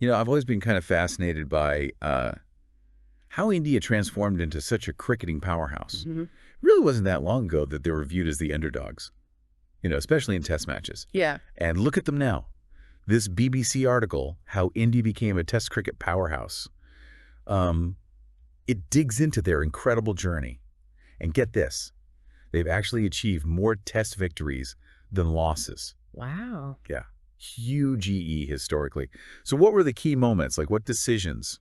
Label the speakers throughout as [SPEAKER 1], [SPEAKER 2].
[SPEAKER 1] I've always been kind of fascinated by how India transformed into such a cricketing powerhouse.
[SPEAKER 2] Hmm.
[SPEAKER 1] It really wasn't that long ago that they were viewed as the underdogs, especially in test matches.
[SPEAKER 2] Yeah.
[SPEAKER 1] And look at them now. This BBC article, How India Became a Test Cricket Powerhouse, um, it digs into their incredible journey. And get this, they've actually achieved more test victories than losses.
[SPEAKER 2] Wow.
[SPEAKER 1] Yeah, huge EE historically. So what were the key moments? Like what decisions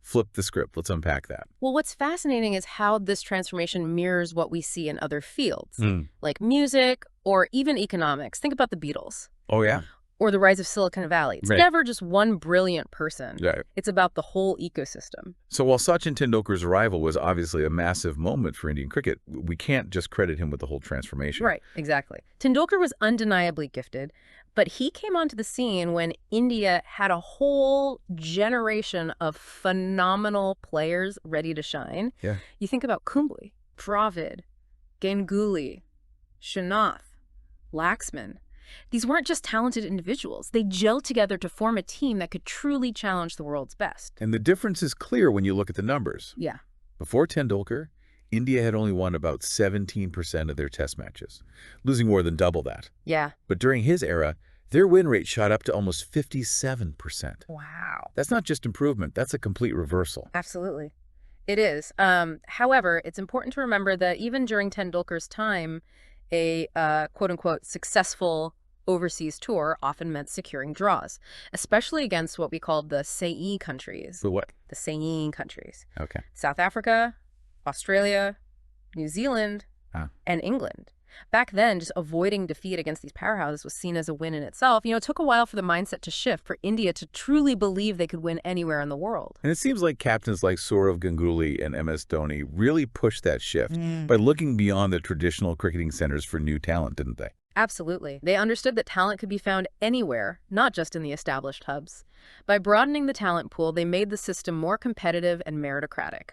[SPEAKER 1] flipped the script? Let's unpack that.
[SPEAKER 2] Well, what's fascinating is how this transformation mirrors what we see in other fields,
[SPEAKER 1] Mm.
[SPEAKER 2] like music or even economics. Think about the Beatles
[SPEAKER 1] Oh, yeah?
[SPEAKER 2] or the rise of Silicon Valley. It's
[SPEAKER 1] Right.
[SPEAKER 2] never just one brilliant person.
[SPEAKER 1] Right.
[SPEAKER 2] It's about the whole ecosystem.
[SPEAKER 1] So while Sachin Tendulkar's arrival was obviously a massive moment for Indian cricket, we can't just credit him with the whole transformation.
[SPEAKER 2] Right, exactly. Tendulkar was undeniably gifted, but he came onto the scene when India had a whole generation of phenomenal players ready to shine.
[SPEAKER 1] Yeah.
[SPEAKER 2] You think about Kumble, Dravid, Ganguly, Shanath, Laxman. These weren't just talented individuals. They gelled together to form a team that could truly challenge the world's best.
[SPEAKER 1] And the difference is clear when you look at the numbers.
[SPEAKER 2] Yeah.
[SPEAKER 1] Before Tendulkar, India had only won about 17% of their test matches, losing more than double that.
[SPEAKER 2] Yeah.
[SPEAKER 1] But during his era, their win rate shot up to almost 57%.
[SPEAKER 2] Wow.
[SPEAKER 1] That's not just improvement, that's a complete reversal.
[SPEAKER 2] Absolutely. It is. However, it's important to remember that even during Tendulkar's time, a quote-unquote successful overseas tour often meant securing draws, especially against what we called the SAE countries.
[SPEAKER 1] But what?
[SPEAKER 2] The SAE countries.
[SPEAKER 1] Okay.
[SPEAKER 2] South Africa, Australia, New Zealand,
[SPEAKER 1] Ah.
[SPEAKER 2] and England. Back then, just avoiding defeat against these powerhouses was seen as a win in itself. It took a while for the mindset to shift for India to truly believe they could win anywhere in the world.
[SPEAKER 1] And it seems like captains like Sourav Ganguly and MS Dhoni really pushed that shift by looking beyond the traditional cricketing centers for new talent, didn't they?
[SPEAKER 2] Absolutely. They understood that talent could be found anywhere, not just in the established hubs. By broadening the talent pool, they made the system more competitive and meritocratic,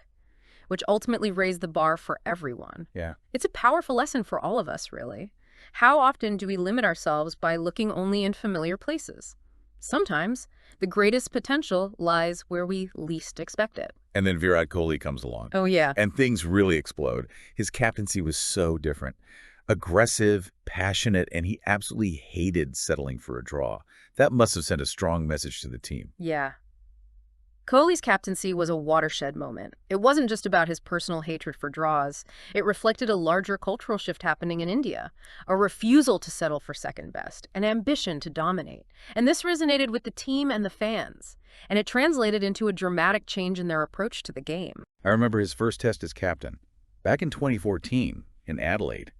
[SPEAKER 2] which ultimately raised the bar for everyone.
[SPEAKER 1] Yeah.
[SPEAKER 2] It's a powerful lesson for all of us, really. How often do we limit ourselves by looking only in familiar places? Sometimes the greatest potential lies where we least expect it.
[SPEAKER 1] And then Virat Kohli comes along.
[SPEAKER 2] Oh, yeah.
[SPEAKER 1] And things really explode. His captaincy was so different. Aggressive, passionate, and he absolutely hated settling for a draw. That must have sent a strong message to the team.
[SPEAKER 2] Yeah. Kohli's captaincy was a watershed moment. It wasn't just about his personal hatred for draws. It reflected a larger cultural shift happening in India, a refusal to settle for second best, an ambition to dominate. And this resonated with the team and the fans, and it translated into a dramatic change in their approach to the game.
[SPEAKER 1] I remember his first test as captain. Back in 2014, in Adelaide,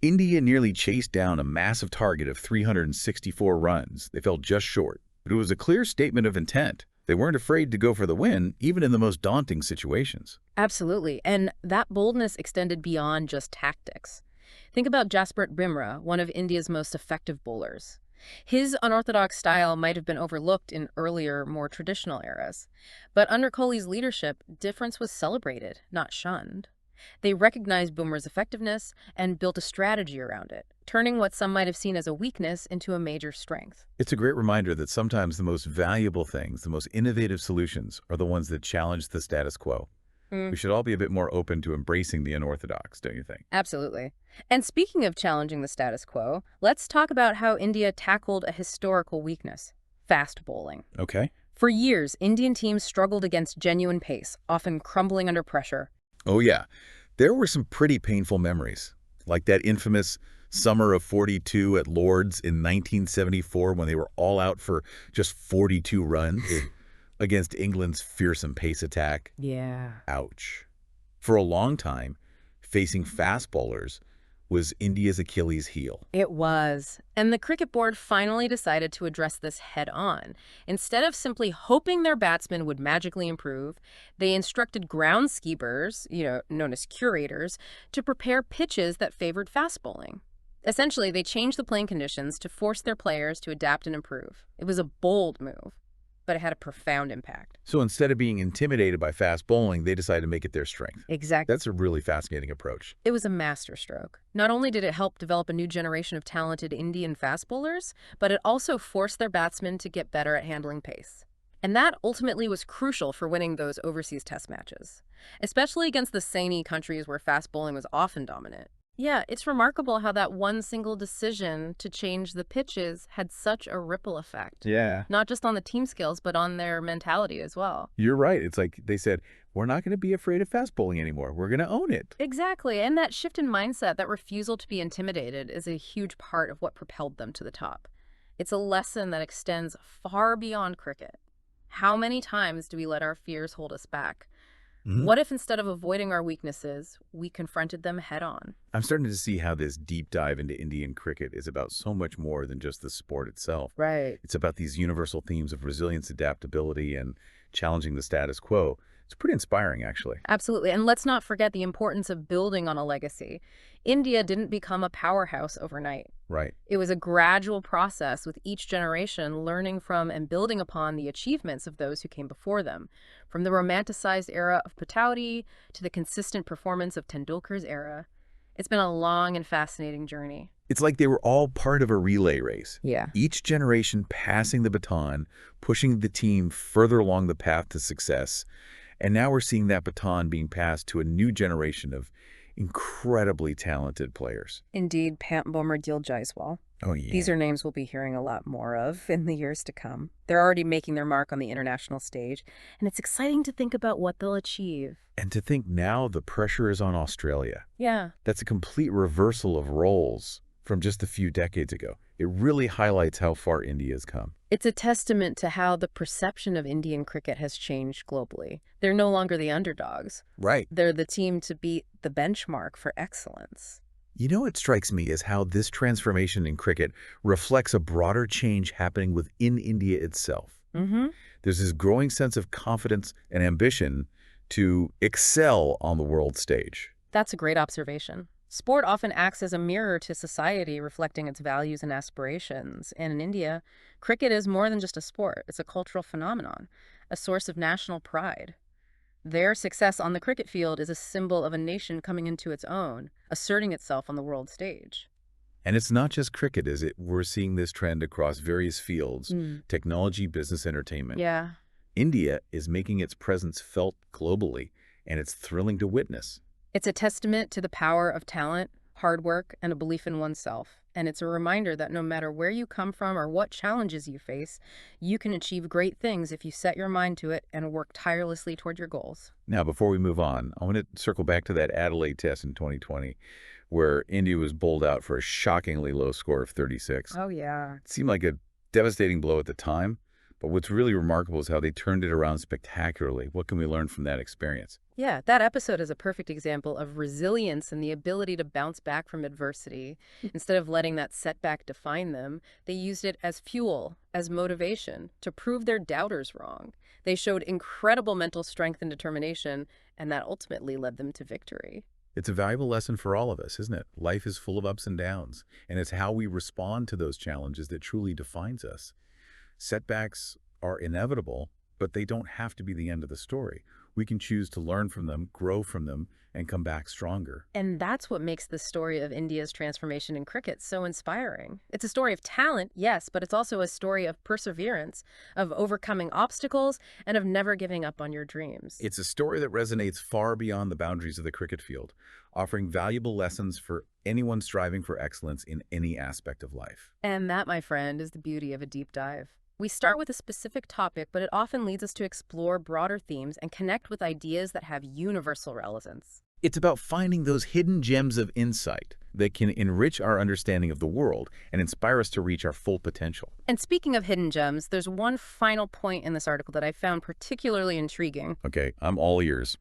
[SPEAKER 1] India nearly chased down a massive target of 364 runs. They fell just short, but it was a clear statement of intent. They weren't afraid to go for the win, even in the most daunting situations.
[SPEAKER 2] Absolutely, and that boldness extended beyond just tactics. Think about Jasprit Bumrah, one of India's most effective bowlers. His unorthodox style might have been overlooked in earlier, more traditional eras. But under Kohli's leadership, difference was celebrated, not shunned. They recognized Bumrah's effectiveness and built a strategy around it, turning what some might have seen as a weakness into a major strength.
[SPEAKER 1] It's a great reminder that sometimes the most valuable things, the most innovative solutions, are the ones that challenge the status quo. We should all be a bit more open to embracing the unorthodox, don't you think?
[SPEAKER 2] Absolutely. And speaking of challenging the status quo, let's talk about how India tackled a historical weakness: fast bowling.
[SPEAKER 1] Okay.
[SPEAKER 2] For years, Indian teams struggled against genuine pace, often crumbling under pressure.
[SPEAKER 1] Oh, yeah. There were some pretty painful memories, like that infamous summer of 42 at Lord's in 1974 when they were all out for just 42 runs against England's fearsome pace attack.
[SPEAKER 2] Yeah.
[SPEAKER 1] Ouch. For a long time, facing fast bowlers was India's Achilles heel.
[SPEAKER 2] It was. And the cricket board finally decided to address this head on. Instead of simply hoping their batsmen would magically improve, they instructed groundskeepers, known as curators, to prepare pitches that favored fast bowling. Essentially, they changed the playing conditions to force their players to adapt and improve. It was a bold move, but it had a profound impact.
[SPEAKER 1] So instead of being intimidated by fast bowling, they decided to make it their strength.
[SPEAKER 2] Exactly.
[SPEAKER 1] That's a really fascinating approach.
[SPEAKER 2] It was a masterstroke. Not only did it help develop a new generation of talented Indian fast bowlers, but it also forced their batsmen to get better at handling pace. And that ultimately was crucial for winning those overseas test matches, especially against the samey countries where fast bowling was often dominant. Yeah, it's remarkable how that one single decision to change the pitches had such a ripple effect,
[SPEAKER 1] Yeah.
[SPEAKER 2] not just on the team skills, but on their mentality as well.
[SPEAKER 1] You're right. It's like they said, we're not going to be afraid of fast bowling anymore. We're going to own it.
[SPEAKER 2] Exactly, and that shift in mindset, that refusal to be intimidated, is a huge part of what propelled them to the top. It's a lesson that extends far beyond cricket. How many times do we let our fears hold us back?
[SPEAKER 1] Mhm.
[SPEAKER 2] What if instead of avoiding our weaknesses, we confronted them head on?
[SPEAKER 1] I'm starting to see how this deep dive into Indian cricket is about so much more than just the sport itself.
[SPEAKER 2] Right.
[SPEAKER 1] It's about these universal themes of resilience, adaptability, and challenging the status quo. It's pretty inspiring, actually.
[SPEAKER 2] Absolutely. And let's not forget the importance of building on a legacy. India didn't become a powerhouse overnight.
[SPEAKER 1] Right.
[SPEAKER 2] It was a gradual process, with each generation learning from and building upon the achievements of those who came before them. From the romanticized era of Patowdy to the consistent performance of Tendulkar's era, it's been a long and fascinating journey.
[SPEAKER 1] It's like they were all part of a relay race.
[SPEAKER 2] Yeah.
[SPEAKER 1] Each generation passing the baton, pushing the team further along the path to success. And now we're seeing that baton being passed to a new generation of incredibly talented players.
[SPEAKER 2] Indeed, Pant Bomer Dil Jaiswal.
[SPEAKER 1] Oh, yeah.
[SPEAKER 2] These are names we'll be hearing a lot more of in the years to come. They're already making their mark on the international stage, and it's exciting to think about what they'll achieve.
[SPEAKER 1] And to think now the pressure is on Australia.
[SPEAKER 2] Yeah.
[SPEAKER 1] That's a complete reversal of roles from just a few decades ago. It really highlights how far India has come.
[SPEAKER 2] It's a testament to how the perception of Indian cricket has changed globally. They're no longer the underdogs.
[SPEAKER 1] Right.
[SPEAKER 2] They're the team to beat the benchmark for excellence.
[SPEAKER 1] You know what strikes me is how this transformation in cricket reflects a broader change happening within India itself.
[SPEAKER 2] Mm-hmm.
[SPEAKER 1] There's this growing sense of confidence and ambition to excel on the world stage.
[SPEAKER 2] That's a great observation. Sport often acts as a mirror to society, reflecting its values and aspirations. And in India, cricket is more than just a sport. It's a cultural phenomenon, a source of national pride. Their success on the cricket field is a symbol of a nation coming into its own, asserting itself on the world stage.
[SPEAKER 1] And it's not just cricket, is it? We're seeing this trend across various fields, technology, business, entertainment.
[SPEAKER 2] Yeah.
[SPEAKER 1] India is making its presence felt globally, and it's thrilling to witness.
[SPEAKER 2] It's a testament to the power of talent, hard work, and a belief in oneself. And it's a reminder that no matter where you come from or what challenges you face, you can achieve great things if you set your mind to it and work tirelessly toward your goals.
[SPEAKER 1] Now, before we move on, I want to circle back to that Adelaide test in 2020, where India was bowled out for a shockingly low score of 36.
[SPEAKER 2] Oh, yeah.
[SPEAKER 1] It seemed like a devastating blow at the time, but what's really remarkable is how they turned it around spectacularly. What can we learn from that experience?
[SPEAKER 2] Yeah, that episode is a perfect example of resilience and the ability to bounce back from adversity. Instead of letting that setback define them, they used it as fuel, as motivation, to prove their doubters wrong. They showed incredible mental strength and determination, and that ultimately led them to victory.
[SPEAKER 1] It's a valuable lesson for all of us, isn't it? Life is full of ups and downs, and it's how we respond to those challenges that truly defines us. Setbacks are inevitable, but they don't have to be the end of the story. We can choose to learn from them, grow from them, and come back stronger.
[SPEAKER 2] And that's what makes the story of India's transformation in cricket so inspiring. It's a story of talent, yes, but it's also a story of perseverance, of overcoming obstacles, and of never giving up on your dreams.
[SPEAKER 1] It's a story that resonates far beyond the boundaries of the cricket field, offering valuable lessons for anyone striving for excellence in any aspect of life.
[SPEAKER 2] And that, my friend, is the beauty of a deep dive. We start with a specific topic, but it often leads us to explore broader themes and connect with ideas that have universal relevance.
[SPEAKER 1] It's about finding those hidden gems of insight that can enrich our understanding of the world and inspire us to reach our full potential.
[SPEAKER 2] And speaking of hidden gems, there's one final point in this article that I found particularly intriguing.
[SPEAKER 1] Okay, I'm all ears.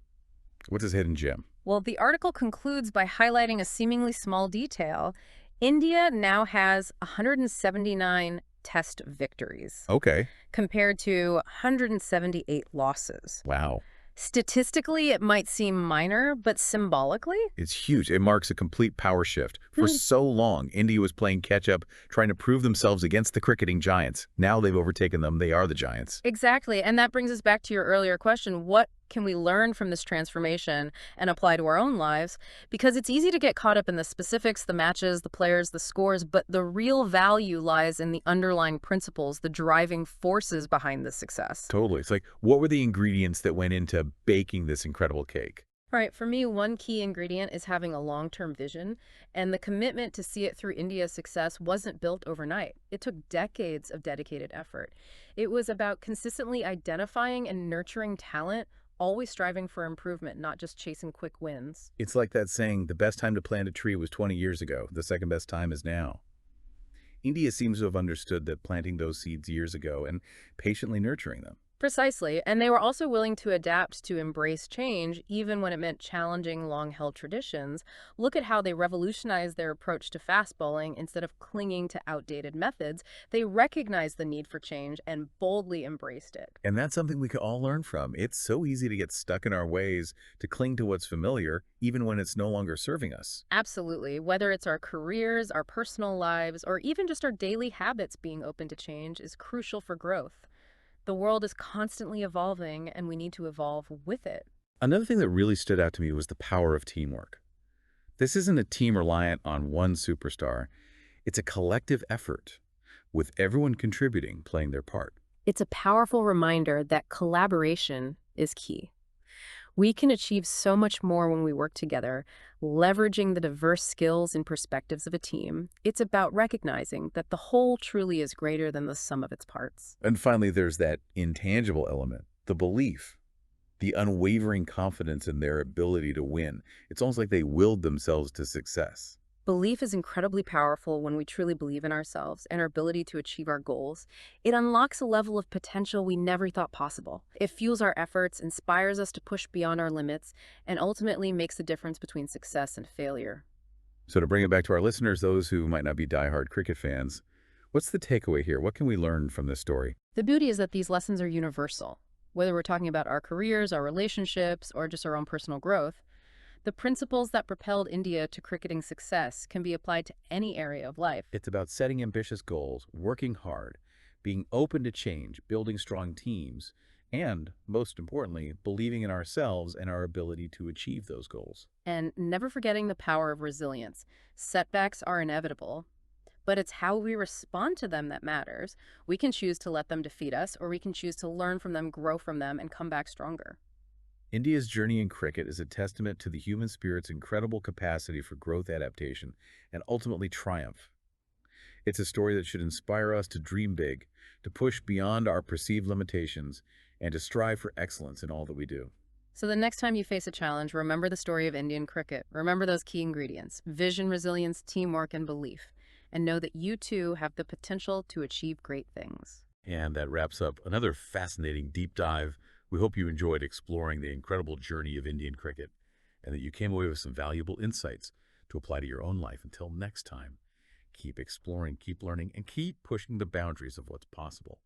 [SPEAKER 1] What's this hidden gem?
[SPEAKER 2] Well, the article concludes by highlighting a seemingly small detail. India now has 179 test victories.
[SPEAKER 1] Okay.
[SPEAKER 2] Compared to 178 losses.
[SPEAKER 1] Wow.
[SPEAKER 2] Statistically, it might seem minor, but symbolically?
[SPEAKER 1] It's huge. It marks a complete power shift. For so long, India was playing catch-up, trying to prove themselves against the cricketing giants. Now they've overtaken them. They are the giants.
[SPEAKER 2] Exactly. And that brings us back to your earlier question. What can we learn from this transformation and apply to our own lives? Because it's easy to get caught up in the specifics, the matches, the players, the scores, but the real value lies in the underlying principles, the driving forces behind this success.
[SPEAKER 1] Totally. It's like, what were the ingredients that went into baking this incredible cake?
[SPEAKER 2] All right, for me, one key ingredient is having a long-term vision, and the commitment to see it through India's success wasn't built overnight. It took decades of dedicated effort. It was about consistently identifying and nurturing talent, always striving for improvement, not just chasing quick wins.
[SPEAKER 1] It's like that saying, the best time to plant a tree was 20 years ago. The second best time is now. India seems to have understood that planting those seeds years ago and patiently nurturing them.
[SPEAKER 2] Precisely, and they were also willing to adapt to embrace change, even when it meant challenging long-held traditions. Look at how they revolutionized their approach to fast bowling. Instead of clinging to outdated methods, they recognized the need for change and boldly embraced it.
[SPEAKER 1] And that's something we could all learn from. It's so easy to get stuck in our ways, to cling to what's familiar, even when it's no longer serving us.
[SPEAKER 2] Absolutely. Whether it's our careers, our personal lives, or even just our daily habits, being open to change is crucial for growth. The world is constantly evolving, and we need to evolve with it.
[SPEAKER 1] Another thing that really stood out to me was the power of teamwork. This isn't a team reliant on one superstar. It's a collective effort, with everyone contributing, playing their part.
[SPEAKER 2] It's a powerful reminder that collaboration is key. We can achieve so much more when we work together, leveraging the diverse skills and perspectives of a team. It's about recognizing that the whole truly is greater than the sum of its parts.
[SPEAKER 1] And finally, there's that intangible element, the belief, the unwavering confidence in their ability to win. It's almost like they willed themselves to success.
[SPEAKER 2] Belief is incredibly powerful when we truly believe in ourselves and our ability to achieve our goals. It unlocks a level of potential we never thought possible. It fuels our efforts, inspires us to push beyond our limits, and ultimately makes the difference between success and failure.
[SPEAKER 1] So to bring it back to our listeners, those who might not be diehard cricket fans, what's the takeaway here? What can we learn from this story?
[SPEAKER 2] The beauty is that these lessons are universal. Whether we're talking about our careers, our relationships, or just our own personal growth, the principles that propelled India to cricketing success can be applied to any area of life.
[SPEAKER 1] It's about setting ambitious goals, working hard, being open to change, building strong teams, and, most importantly, believing in ourselves and our ability to achieve those goals.
[SPEAKER 2] And never forgetting the power of resilience. Setbacks are inevitable, but it's how we respond to them that matters. We can choose to let them defeat us, or we can choose to learn from them, grow from them, and come back stronger.
[SPEAKER 1] India's journey in cricket is a testament to the human spirit's incredible capacity for growth, adaptation, and ultimately triumph. It's a story that should inspire us to dream big, to push beyond our perceived limitations, and to strive for excellence in all that we do.
[SPEAKER 2] So the next time you face a challenge, remember the story of Indian cricket. Remember those key ingredients: vision, resilience, teamwork, and belief. And know that you too have the potential to achieve great things.
[SPEAKER 1] And that wraps up another fascinating deep dive. We hope you enjoyed exploring the incredible journey of Indian cricket and that you came away with some valuable insights to apply to your own life. Until next time, keep exploring, keep learning, and keep pushing the boundaries of what's possible.